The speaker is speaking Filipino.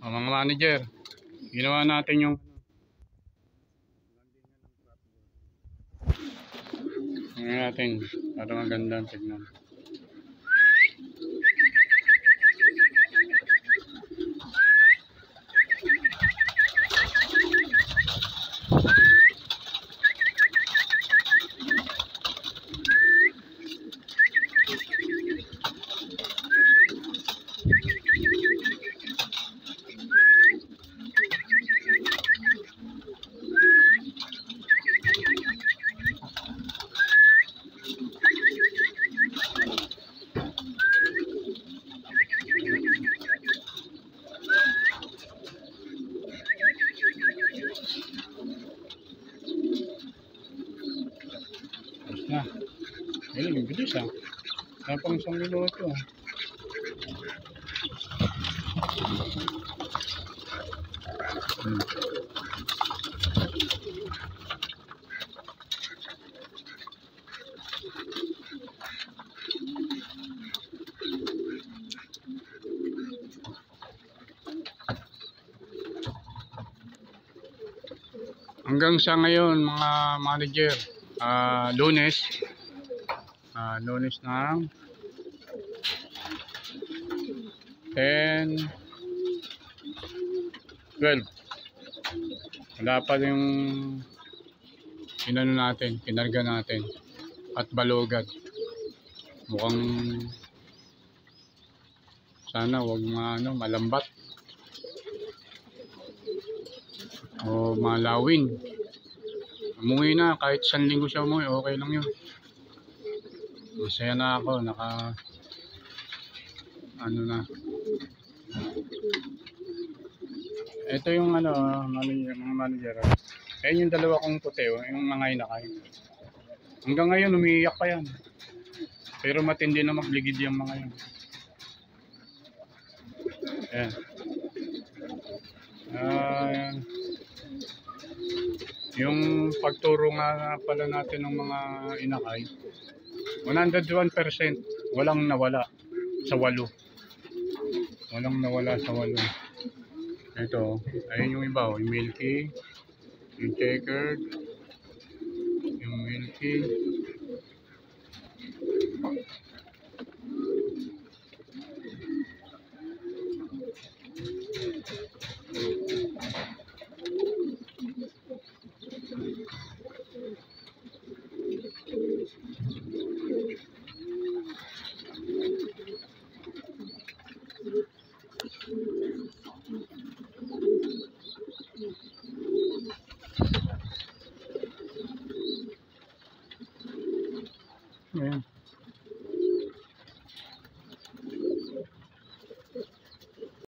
Mga manager, ginawa natin yung natin para maganda ang tignan. Na. Ayun, bilis ah. Napang 1 minuto. Hanggang sa ngayon mga manager, Lunes ng 10:12. Wala pa yung inano natin, kinarga natin at balugad. Mukhang sana wag malambat o malawin. Umuwi na, kahit 1 linggo siya umuwi, okay lang yun. Masaya na ako, na. Ito yung mga manager. Ayun yung 2 kong puti, yung mga inakay. Hanggang ngayon umiiyak pa yan. Pero matindi na magligid yung mga yan. Ayan. Yung pagturo nga pala natin ng mga inakay, 101% walang nawala sa 8. Walang nawala sa 8. Ito, ayun yung iba, yung milky, yung checkered, yung milky. Ayan.